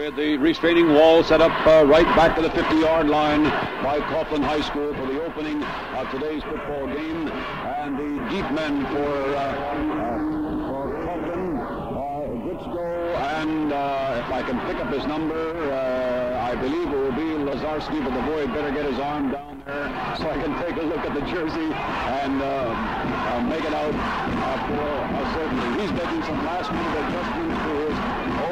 with the restraining wall set up right back to the 50-yard line by Coughlin High School for the opening of today's football game. And the deep men for Coughlin, Gritsko, and if I can pick up his number, I believe it will be Lazarski, but the boy had better get his arm down there so I can take a look at the jersey and make it out for certainty. He's making some last-minute adjustments to his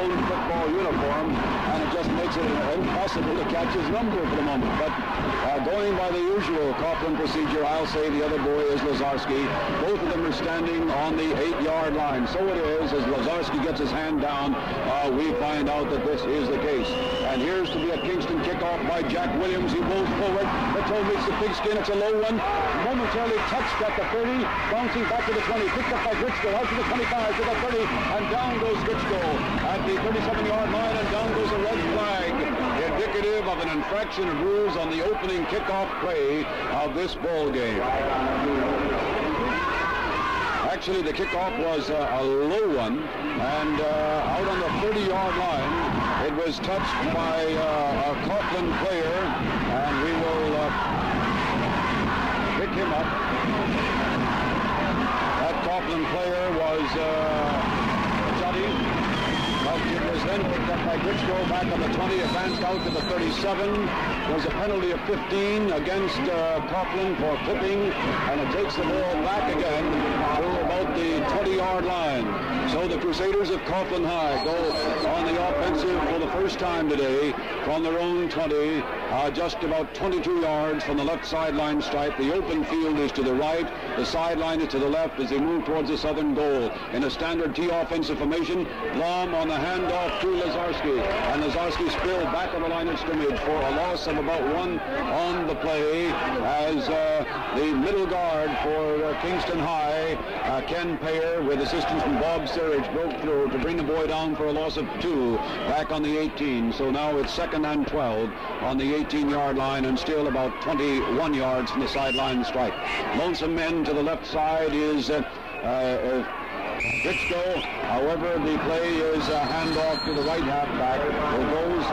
own football uniform, and it just makes it impossible to catch his number for the moment. But going by the usual Coughlin procedure, I'll say the other boy is Lazarski. Both of them are standing on the 8-yard line. So it is, as Lazarski gets his hand down, we find out that this is the case. And here's to be a Kingston kickoff by Jack Williams. He rolls forward. The toe meets the pigskin. It's a low one. Momentarily touched at the 30, bouncing back to the 20, picked up by Gritsko, out to the 25, to the 30, and down goes Gritsko at the 37-yard line, and down goes a red flag, indicative of an infraction of rules on the opening kickoff play of this ball game. Actually, the kickoff was a low one, and out on the 30-yard line, it was touched by a Coughlin player, and we will pick him up. That Coughlin player was Juddy. It was then picked up by Gritsko back on the 20, advanced out to the 37. There's a penalty of 15 against Coughlin for clipping, and it takes the ball back again to about the 20-yard line. So the Crusaders of Coughlin High go on the offensive for the first time today from their own 20, just about 22 yards from the left sideline stripe. The open field is to the right, the sideline is to the left as they move towards the southern goal. In a standard T offensive formation, Blom on the handoff to Lazarski, and Lazarski spilled back on the line of scrimmage for a loss of about 1 on the play as the middle guard for Kingston High, Ken Payer, with assistance from Bob Surridge, broke through to bring the boy down for a loss of 2 back on the 18. So now it's 2nd and 12 on the 18-yard line, and still about 21 yards from the sideline stripe. Lonesome men to the left side is Gritsko. However, the play is a handoff to the right halfback, who goes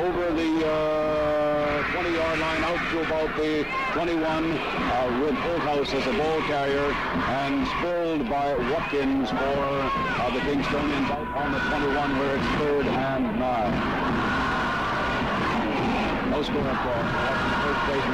over the 20-yard line out to about the 21 with Holthouse as a ball carrier, and spilled by Watkins for the Kingstonians out on the 21 where it's 3rd and 9. No score for first place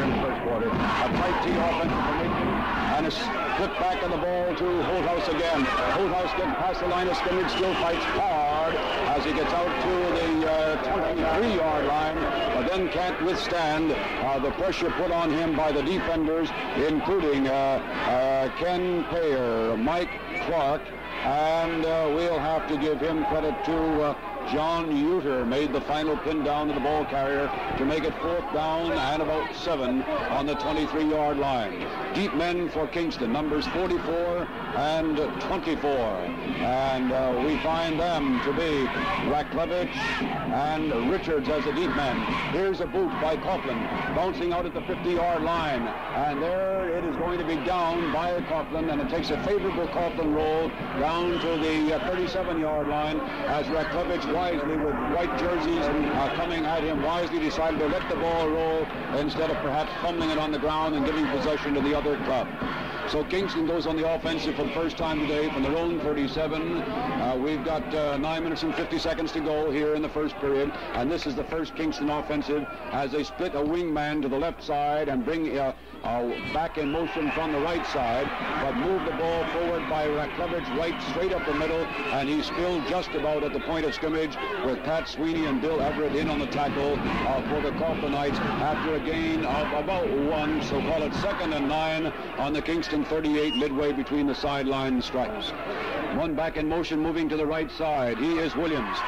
in the first quarter. A tight T offensive formation, and a flip back of the ball to Holthouse again. Holthouse getting past the line of scrimmage, still fights hard as he gets out to the 23-yard line, but then can't withstand the pressure put on him by the defenders, including Ken Payer, Mike Clark, and we'll have to give him credit to John Uter, made the final pin down to the ball carrier to make it 4th down and about 7 on the 23-yard line. Deep men for Kingston, numbers 44 and 24. And we find them to be Raklevich and Richards as the deep men. Here's a boot by Coughlin, bouncing out at the 50-yard line. And there it is going to be down by Coughlin, and it takes a favorable Coughlin roll down to the 37-yard line as Raklevich, wisely with white jerseys coming at him, wisely decided to let the ball roll instead of perhaps fumbling it on the ground and giving possession to the other club. So Kingston goes on the offensive for the first time today from their own 37. We've got 9 minutes and 50 seconds to go here in the first period, and this is the first Kingston offensive as they split a wingman to the left side and bring back in motion from the right side, but move the ball forward by Raklevich right straight up the middle, and he's still just about at the point of scrimmage with Pat Sweeney and Bill Everett in on the tackle for the Coughlinites after a gain of about 1, so call it 2nd and 9 on the Kingston 38 midway between the sideline stripes. One back in motion moving to the right side. He is Williams.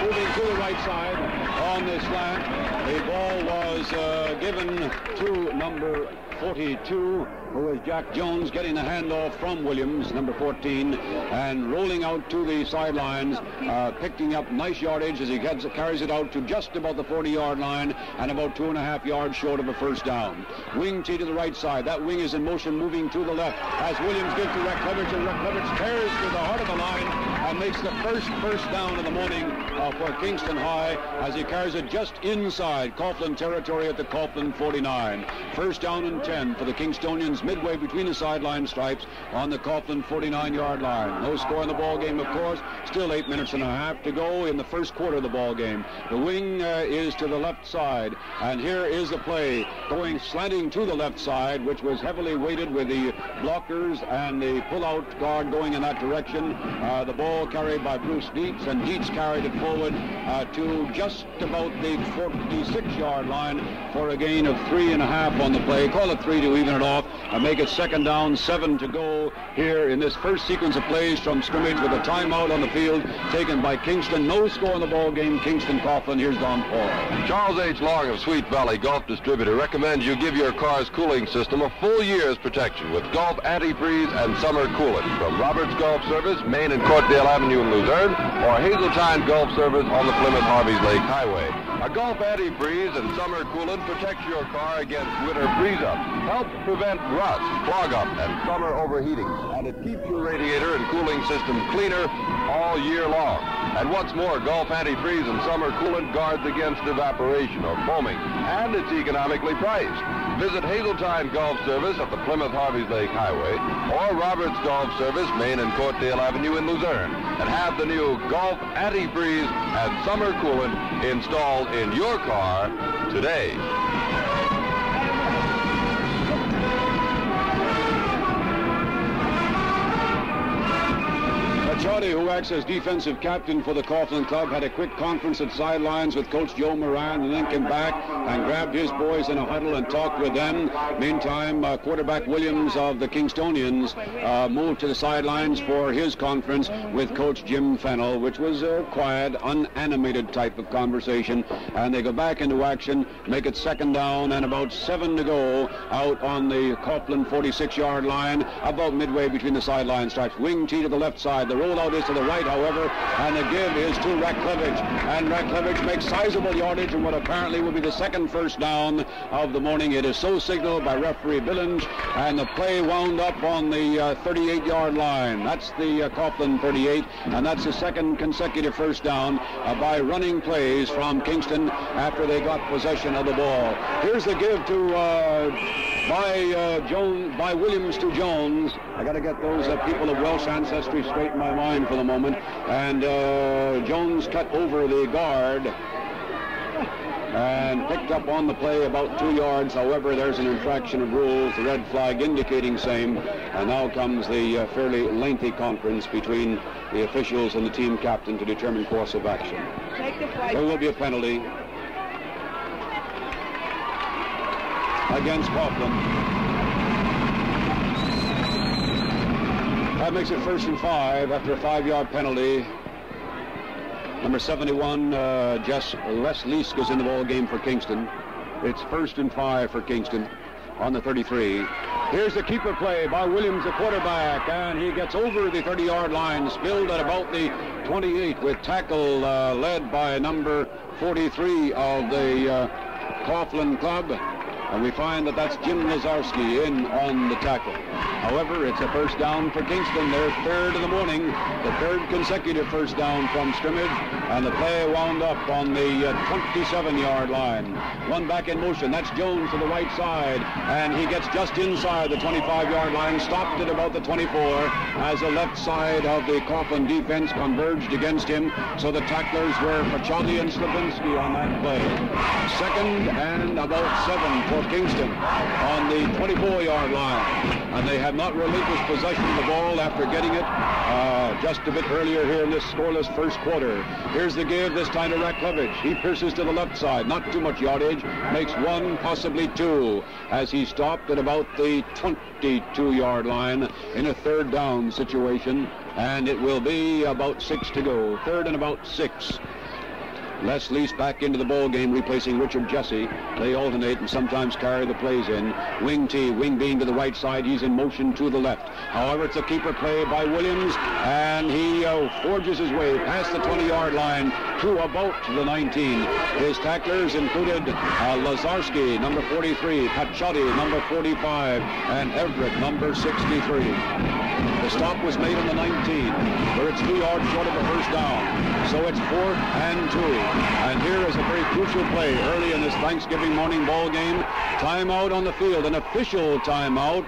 Moving to the right side on this slant. The ball was given to number 42, who is Jack Jones, getting the handoff from Williams, number 14, and rolling out to the sidelines, picking up nice yardage as he carries it out to just about the 40-yard line and about 2.5 yards short of a first down. Wing T to the right side. That wing is in motion, moving to the left as Williams gives to Raklevich, and Raklevich tears to the heart of the line and makes the first down of the morning for Kingston High as he carries it just inside Coughlin territory at the Coughlin 49. First down and 10 for the Kingstonians midway between the sideline stripes on the Coughlin 49-yard line. No score in the ball game, of course. Still 8 minutes and a half to go in the first quarter of the ball game. The wing is to the left side, and here is the play going slanting to the left side, which was heavily weighted with the blockers and the pull-out guard going in that direction. The ball carried by Bruce Dietz, and Dietz carried it forward to just about the 46-yard line for a gain of 3.5 on the play. Call it 3 to even it off and make it second down, 7 to go here in this first sequence of plays from scrimmage with a timeout on the field taken by Kingston. No score in the ball game. Kingston Coughlin. Here's Don Paul. Charles H. Long of Sweet Valley Golf Distributor recommends you give your car's cooling system a full year's protection with Golf Antifreeze and Summer Coolant from Roberts Golf Service, Main and Courtdale Avenue in Luzerne, or Hazeltine Golf Service on the Plymouth Harveys Lake Highway. A Golf Antifreeze and Summer Coolant protects your car against winter freeze-up, helps prevent rust, clog-up, and summer overheating, and it keeps your radiator and cooling system cleaner all year long. And what's more, Golf Antifreeze and Summer Coolant guards against evaporation or foaming, and it's economically priced. Visit Hazeltine Golf Service at the Plymouth Harveys Lake Highway or Roberts Golf Service, Main and Courtdale Avenue in Luzerne, and have the new Golf Antifreeze and Summer Coolant installed in your car today. Paciotti, who acts as defensive captain for the Coughlin club, had a quick conference at sidelines with Coach Joe Moran, and then came back and grabbed his boys in a huddle and talked with them. Meantime, quarterback Williams of the Kingstonians moved to the sidelines for his conference with Coach Jim Fennell, which was a quiet, unanimated type of conversation. And they go back into action, make it second down, and about 7 to go out on the Coughlin 46-yard line, about midway between the sideline stripes. Wing tee to the left side. The rollout is to the right, however, and the give is to Ratcliffe. And Ratcliffe makes sizable yardage in what apparently will be the second first down of the morning. It is so signaled by referee Billings, and the play wound up on the 38-yard line. That's the Coughlin 38, and that's the second consecutive first down by running plays from Kingston after they got possession of the ball. Here's the give to by Williams to Jones. I got to get those people of Welsh ancestry straight in my mind for the moment. And Jones cut over the guard and picked up on the play about 2 yards. However, there's an infraction of rules, the red flag indicating same. And now comes the fairly lengthy conference between the officials and the team captain to determine course of action. There will be a penalty against Coughlin. That makes it 1st and 5 after a 5-yard penalty. Number 71, Jess Les Leask is in the ball game for Kingston. It's 1st and 5 for Kingston on the 33. Here's the keeper play by Williams, the quarterback, and he gets over the 30-yard line, spilled at about the 28 with tackle led by number 43 of the Coughlin club. And we find that that's Jim Lazarski in on the tackle. However, it's a first down for Kingston. Their third of the morning, the third consecutive first down from scrimmage, and the play wound up on the 27-yard line. One back in motion. That's Jones to the right side, and he gets just inside the 25-yard line, stopped at about the 24 as the left side of the Coughlin defense converged against him. So the tacklers were Paciotti and Slavinsky on that play. Second and about 7 for Kingston on the 24-yard line, and they have not relinquished possession of the ball after getting it just a bit earlier here in this scoreless first quarter. Here's the give, this time to Ratcliffe. He pierces to the left side, not too much yardage, makes 1, possibly 2, as he stopped at about the 22-yard line in a third down situation, and it will be about 6 to go. Third and about 6. Les Leask back into the ball game, replacing Richard Jesse. They alternate and sometimes carry the plays in. Wing tee, wing being to the right side. He's in motion to the left. However, it's a keeper play by Williams, and he forges his way past the 20-yard line to about the 19. His tacklers included Lazarski, number 43, Paciotti, number 45, and Everett, number 63. The stop was made on the 19, where it's 3 yards short of the first down. So it's 4th and 2. And here is a very crucial play early in this Thanksgiving morning ball game. Timeout on the field, an official timeout.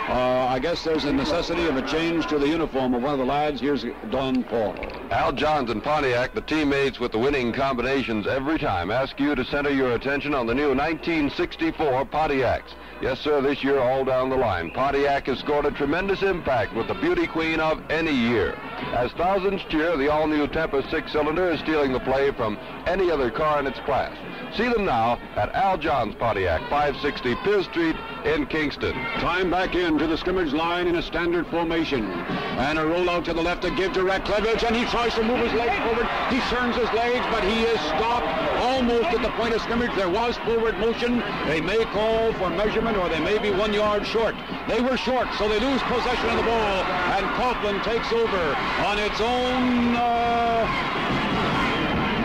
I guess there's a necessity of a change to the uniform of one of the lads. Here's Don Paul. Al Johns and Pontiac, the teammates with the winning combinations every time, ask you to center your attention on the new 1964 Pontiacs. Yes, sir, this year all down the line, Pontiac has scored a tremendous impact with the beauty queen of any year. As thousands cheer, the all-new Tempest 6-cylinder is stealing the play from any other car in its class. See them now at Al Johns Pontiac, 560 Pierce Street in Kingston. Time back into the scrimmage line in a standard formation. And a rollout to the left to give to Raklevich, and he tries to move his legs forward. He turns his legs, but he is stopped almost at the point of scrimmage. There was forward motion. They may call for measurement, or they may be 1 yard short. They were short, so they lose possession of the ball, and Coughlin takes over on its own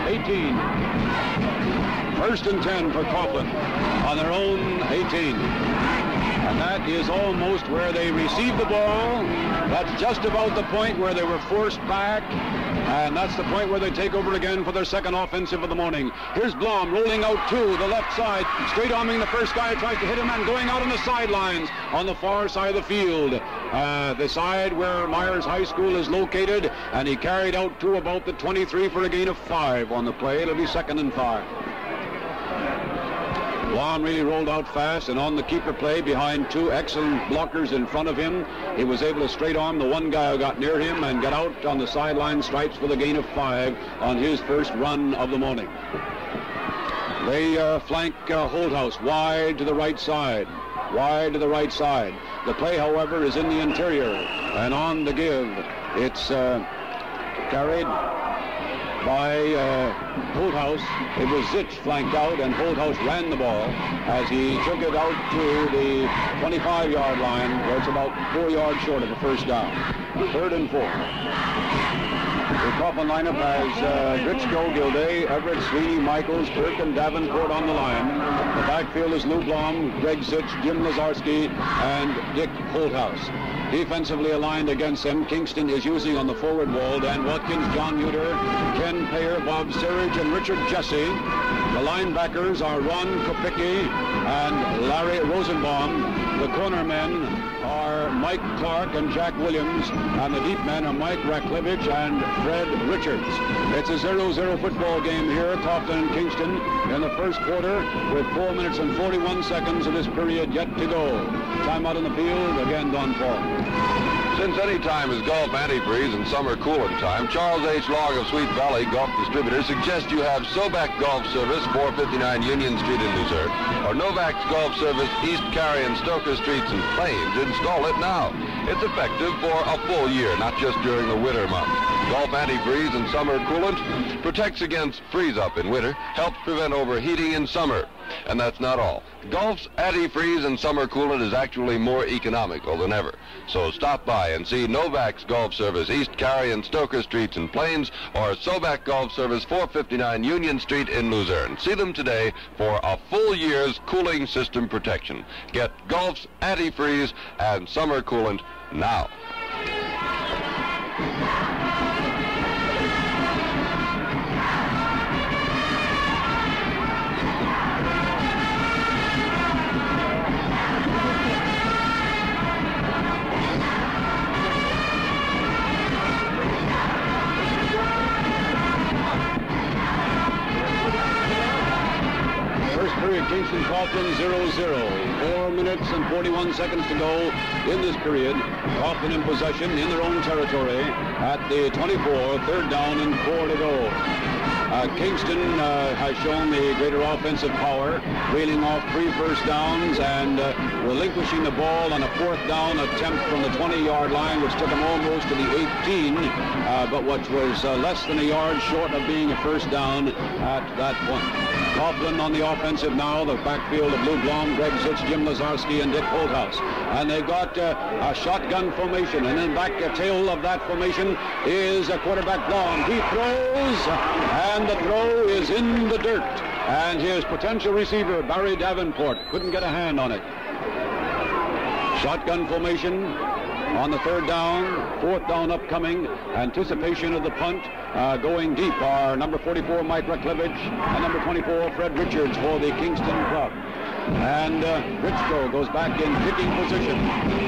18. 1st and 10 for Coughlin on their own 18. And that is almost where they received the ball. That's just about the point where they were forced back. And that's the point where they take over again for their second offensive of the morning. Here's Blom rolling out to the left side, straight arming the first guy, tries to hit him, and going out on the sidelines on the far side of the field. The side where Myers High School is located, and he carried out to about the 23 for a gain of 5 on the play. It'll be 2nd and 5. Blom really rolled out fast, and on the keeper play behind 2 excellent blockers in front of him, he was able to straight arm the one guy who got near him and get out on the sideline stripes for the gain of 5 on his first run of the morning. They flank Holthouse wide to the right side. Wide to the right side. The play, however, is in the interior, and on the give, it's carried by Holthouse. It was Zitch flanked out, and Holthouse ran the ball as he took it out to the 25-yard line, where it's about 4 yards short of the first down. 3rd and 4. The Coughlin lineup has Gritchko, Gilday, Everett, Sweeney, Michaels, Kirk, and Davenport on the line. The backfield is Lou Blom, Greg Zitch, Jim Lazarski, and Dick Holthouse. Defensively aligned against them, Kingston is using on the forward wall Dan Watkins, John Uter, Ken Payer, Bob Sturridge, and Richard Jesse. The linebackers are Ron Kopicki and Larry Rosenbaum. The corner men are Mike Clark and Jack Williams, and the deep men are Mike Raklevich and Fred Richards. It's a 0-0 football game here, Coughlin and Kingston, in the first quarter, with 4 minutes and 41 seconds of this period yet to go. Time out on the field, again Don Paul. Since any time is golf antifreeze and summer coolant time, Charles H. Long of Sweet Valley Golf Distributors suggests you have Soback Golf Service, 459 Union Street in Luzerne, or Novak's Golf Service, East Carey and Stoker Streets in Plains. Install it now. It's effective for a full year, not just during the winter months. Golf antifreeze and summer coolant protects against freeze-up in winter, helps prevent overheating in summer. And that's not all. Golf's antifreeze and summer coolant is actually more economical than ever. So stop by and see Novak's Golf Service, East Carey and Stoker Streets in Plains, or Soback Golf Service, 459 Union Street in Luzerne. See them today for a full year's cooling system protection. Get Golf's antifreeze and summer coolant now. Kingston Coughlin 0-0. 4 minutes and 41 seconds to go in this period. Coughlin in possession in their own territory at the 24, 3rd down and 4 to go. Kingston has shown the greater offensive power, reeling off 3 first downs and relinquishing the ball on a 4th down attempt from the 20-yard line, which took them almost to the 18, but which was less than a yard short of being a first down at that point. Coughlin on the offensive now, the backfield of Lou Blom, Greg Zitch, Jim Lazarski, and Dick Holthouse. And they've got a shotgun formation, and then back tail of that formation is a quarterback Blom. He throws, and the throw is in the dirt. And his potential receiver, Barry Davenport, couldn't get a hand on it. Shotgun formation. on the third down, fourth down upcoming. Anticipation of the punt. Going deep are number 44, Mike Raklevich, and number 24, Fred Richards for the Kingston club. And Richko goes back in kicking position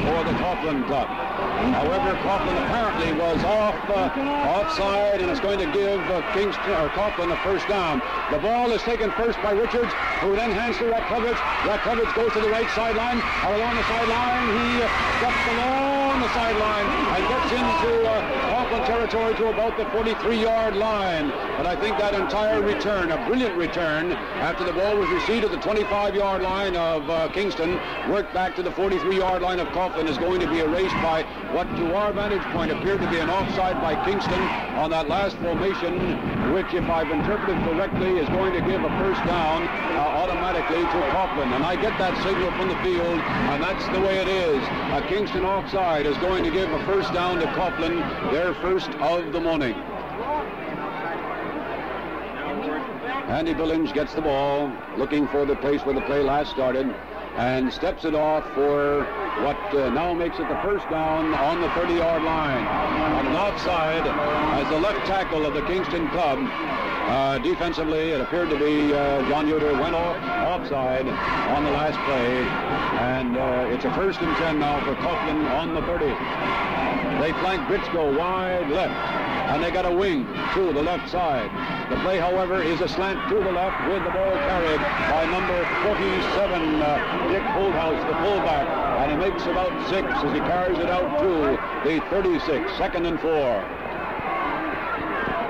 for the Coughlin club. However, Coughlin apparently was offside, and it's going to give Coughlin a first down. The ball is taken first by Richards, who then hands to Raklevich. Raklevich goes to the right sideline. Along the sideline, he steps along the sideline and gets into Coughlin territory to about the 43-yard line. But I think that entire return, a brilliant return, after the ball was received at the 25-yard line of Kingston, worked back to the 43-yard line of Coughlin, is going to be erased by what, to our vantage point, appeared to be an offside by Kingston on that last formation, which, if I've interpreted correctly, is going to give a first down automatically to Coughlin. And I get that signal from the field, and that's the way it is. A Kingston offside is going to give a first down to Coughlin, their first of the morning. Andy Billings gets the ball, looking for the place where the play last started, and steps it off for what now makes it the first down on the 30-yard line. On an offside, as the left tackle of the Kingston club, defensively, it appeared to be John Uter went offside on the last play, and it's a 1st and 10 now for Coughlin on the 30. They flank Britsko wide left, and they got a wing to the left side. The play, however, is a slant to the left with the ball carried by number 47, Dick Holdhouse, the fullback, and he makes about 6 as he carries it out to the 36, 2nd and 4.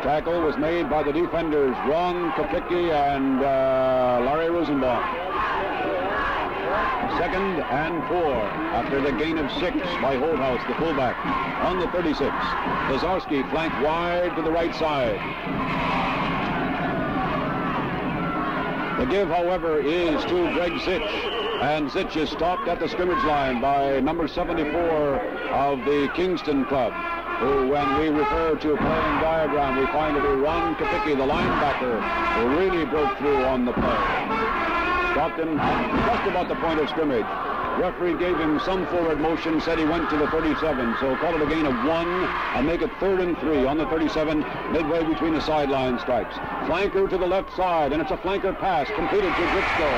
Tackle was made by the defenders, Ron Kopicki and Larry Rosenbaum. 2nd and 4 after the gain of 6 by Holdhouse, the fullback, on the 36. Lazarski flanked wide to the right side. The give, however, is to Greg Zitch, and Zitch is stopped at the scrimmage line by number 74 of the Kingston club, who, when we refer to a playing diagram, we find to be Ron Kopicki, the linebacker, who really broke through on the play. Stopped him just about the point of scrimmage. Referee gave him some forward motion, said he went to the 37, so call it a gain of 1 and make it 3rd and 3 on the 37, midway between the sideline stripes. Flanker to the left side, and it's a flanker pass completed to Britsko.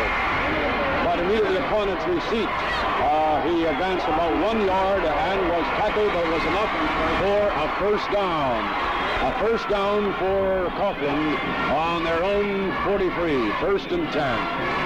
But immediately upon its receipt, he advanced about 1 yard and was tackled, but it was enough for a first down. A first down for Coughlin on their own 43, 1st and 10.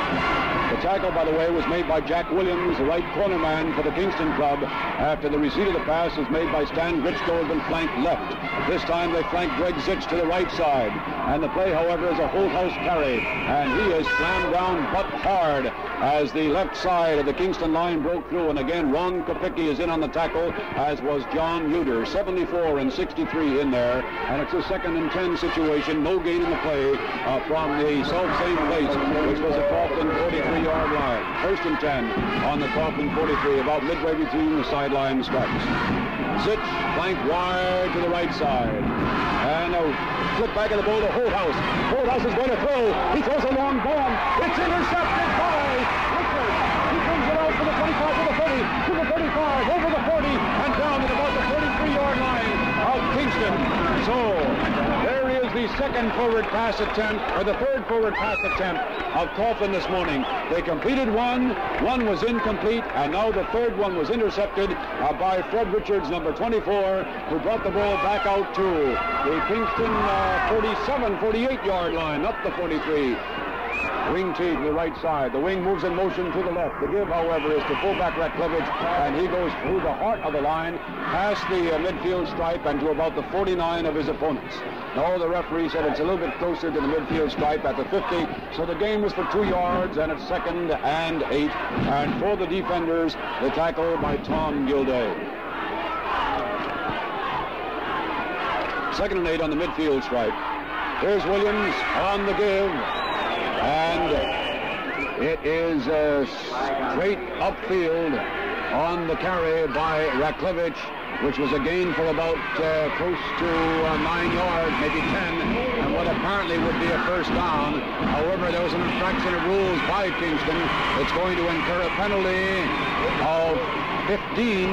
The tackle, by the way, was made by Jack Williams, the right corner man for the Kingston club, after the receipt of the pass was made by Stan Gritsko, had been flanked left. This time they flanked Greg Zitch to the right side. And the play, however, is a Holdhouse carry, and he is slammed down but hard as the left side of the Kingston line broke through. And again, Ron Kopicki is in on the tackle, as was John Uter. 74 and 63 in there, and it's a 2nd and 10 situation. No gain in the play from the self-same place, which was a Coughlin 43-yard line. 1st and 10 on the Coughlin 43, about midway between the sideline stripes. Zitch flanked wide to the right side, and a flip back of the ball to Holdhouse. Holdhouse is going to throw. He throws a long bomb. It's intercepted by Richards. He brings it out to the 25, to the 30, to the 35, over the 40, and down at about the 43-yard line of Kingston. So there is the 2nd forward pass attempt, or the 3rd forward pass attempt of Coughlin this morning. They completed one was incomplete, and now the 3rd one was intercepted by Fred Richards, number 24, who brought the ball back out to the Kingston 47, 48-yard line, not the 43. Wing T to the right side. The wing moves in motion to the left. The give, however, is to fullback Raklevich, and he goes through the heart of the line, past the midfield stripe, and to about the 49 of his opponents. No, the referee said it's a little bit closer to the midfield stripe at the 50, so the gain was for 2 yards, and it's 2nd and 8. And for the defenders, the tackle by Tom Gilday. 2nd and 8 on the midfield stripe. Here's Williams on the give. And it is straight upfield on the carry by Raklevich, which was a gain for about close to 9 yards, maybe 10, and what apparently would be a first down. However, there was an infraction of rules by Kingston. It's going to incur a penalty of 15.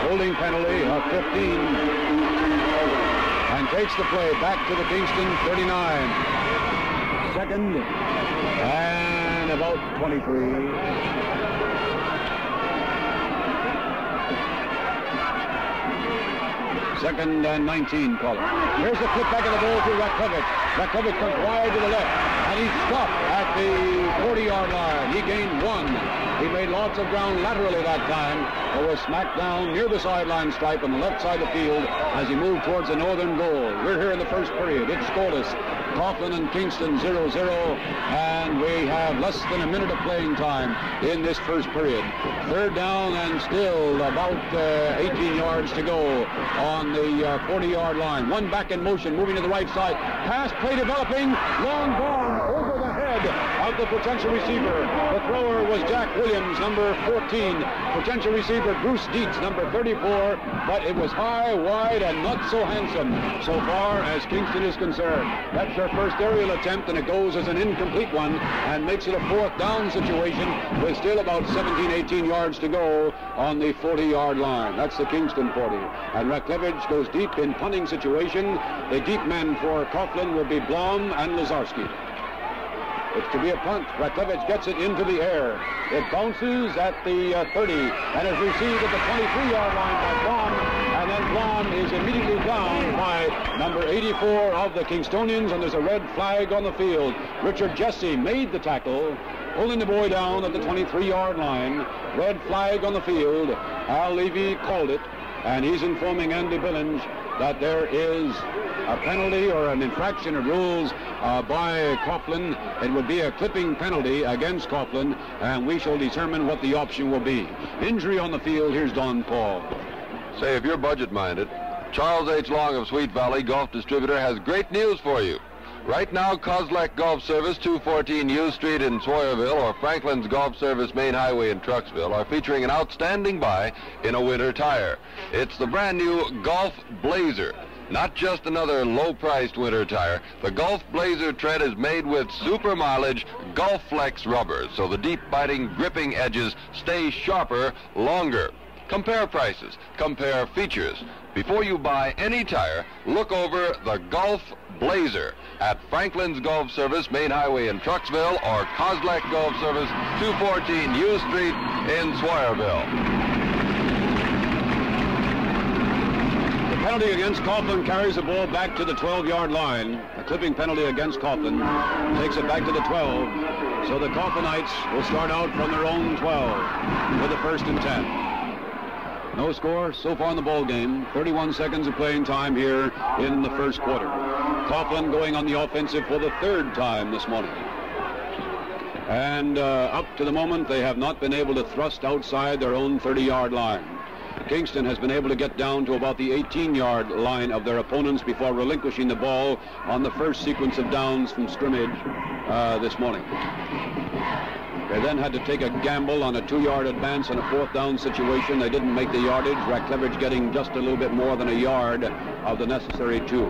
Holding penalty of 15. And takes the play back to the Kingston 39. Second and about 23. Second and 19, call it. Here's the flip back of the ball to Rakovic. Rakovic comes wide to the left, and he's stopped at the 40-yard line. He gained 1. He made lots of ground laterally that time, but was smacked down near the sideline stripe on the left side of the field as he moved towards the northern goal. We're here in the first period. It's scoreless. Coughlin and Kingston 0-0, and we have less than a minute of playing time in this first period. Third down and still about 18 yards to go on the 40-yard line. One back in motion, moving to the right side. Pass play developing, long bomb over the head of the potential receiver. The thrower was Jack Williams, number 14. Potential receiver Bruce Dietz, number 34, but it was high, wide, and not so handsome so far as Kingston is concerned. That's their first aerial attempt, and it goes as an incomplete one and makes it a fourth down situation with still about 17, 18 yards to go on the 40-yard line. That's the Kingston 40. And Raklevich goes deep in punting situation. The deep men for Coughlin will be Blom and Lazarski. It's to be a punt. Raklevich gets it into the air. It bounces at the 30 and is received at the 23-yard line by Blom. And then Blom is immediately down by number 84 of the Kingstonians, and there's a red flag on the field. Richard Jesse made the tackle, pulling the boy down at the 23-yard line. Red flag on the field. Al Levy called it, and he's informing Andy Billings that there is a penalty or an infraction of rules by Coughlin. It would be a clipping penalty against Coughlin, and we shall determine what the option will be. Injury on the field. Here's Don Paul. Say, if you're budget-minded, Charles H. Long of Sweet Valley Golf Distributor has great news for you. Right now, Coslett Golf Service, 214 U Street in Sawyerville, or Franklin's Golf Service Main Highway in Trucksville, are featuring an outstanding buy in a winter tire. It's the brand new Golf Blazer. Not just another low-priced winter tire. The Golf Blazer tread is made with super mileage Golf Flex rubber, so the deep biting, gripping edges stay sharper longer. Compare prices, compare features. Before you buy any tire, look over the Golf Blazer at Franklin's Golf Service, Main Highway in Trucksville, or Coslett Golf Service, 214 U Street in Sawyerville. The penalty against Coughlin carries the ball back to the 12-yard line. A clipping penalty against Coughlin takes it back to the 12. So the Coughlinites will start out from their own 12 with the 1st and 10. No score so far in the ball game. 31 seconds of playing time here in the first quarter. Coughlin going on the offensive for the 3rd time this morning. And up to the moment, they have not been able to thrust outside their own 30-yard line. Kingston has been able to get down to about the 18-yard line of their opponents before relinquishing the ball on the first sequence of downs from scrimmage this morning. They then had to take a gamble on a 2-yard advance in a 4th down situation. They didn't make the yardage. Raklevich getting just a little bit more than a yard of the necessary 2.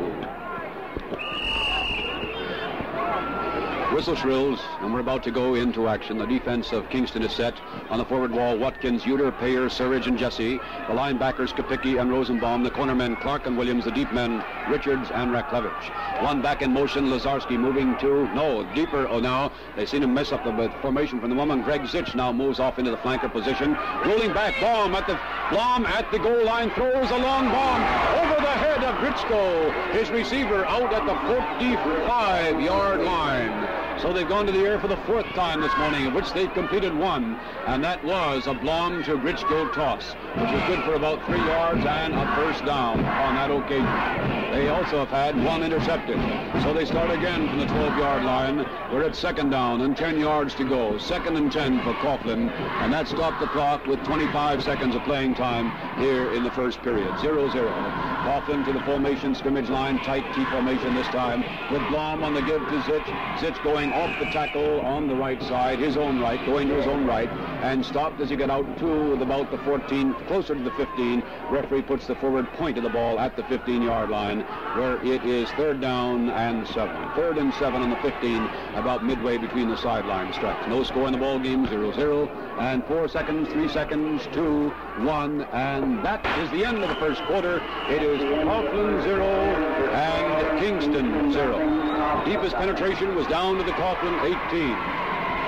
Whistle shrills, and we're about to go into action. The defense of Kingston is set. On the forward wall, Watkins, Uter, Payer, Surridge, and Jesse. The linebackers, Kapicki and Rosenbaum. The cornermen, Clark and Williams. The deep men, Richards and Raklevich. One back in motion, Lazarski moving to, deeper. Now they seem to mess up the formation from the moment. Greg Zitch now moves off into the flanker position. Rolling back, Blom at the goal line, throws a long bomb over the head of Gritschko. His receiver out at the 45-yard line. So they've gone to the air for the 4th time this morning, of which they've completed 1, and that was a Blom to Gritschko toss, which was good for about 3 yards and a 1st down on that occasion. They also have had 1 intercepted. So they start again from the 12-yard line. We're at 2nd down and 10 yards to go. 2nd and 10 for Coughlin, and that stopped the clock with 25 seconds of playing time here in the first period. 0-0. Coughlin to the formation scrimmage line, tight T formation this time, with Blom on the give to Zitch. Zitch going came off the tackle on the right side, his own right, going to his own right, and stopped as he got out to about the 14, closer to the 15. Referee puts the forward point of the ball at the 15-yard line, where it is 3rd down and 7. 3rd and 7 on the 15, about midway between the sideline stretch. No score in the ball game, 0-0, and 4 seconds, 3 seconds, 2, 1, and that is the end of the first quarter. It is Coughlin 0 and Kingston 0. Deepest penetration was down to the Coughlin 18.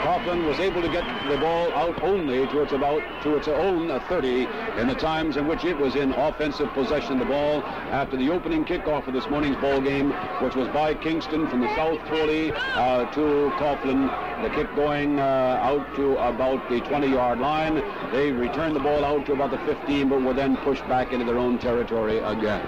Coughlin was able to get the ball out only to its own 30 in the times in which it was in offensive possession of the ball after the opening kickoff of this morning's ball game, which was by Kingston from the south 40 to Coughlin. The kick going out to about the 20-yard line. They returned the ball out to about the 15, but were then pushed back into their own territory again.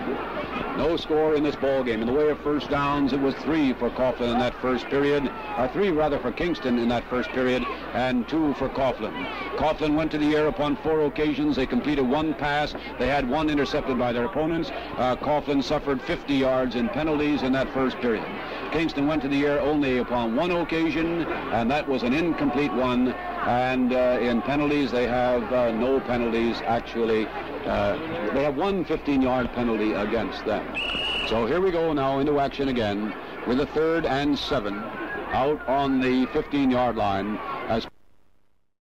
No score in this ball game. In the way of first downs, it was 3 for Coughlin in that first period, 3 rather for Kingston in that first period, and 2 for Coughlin. Coughlin went to the air upon 4 occasions. They completed 1 pass. They had 1 intercepted by their opponents. Coughlin suffered 50 yards in penalties in that first period. Kingston went to the air only upon 1 occasion, and that was an incomplete one. And in penalties, they have no penalties, actually. They have 1 15-yard penalty against them. So here we go now into action again with a 3rd and 7 out on the 15-yard line as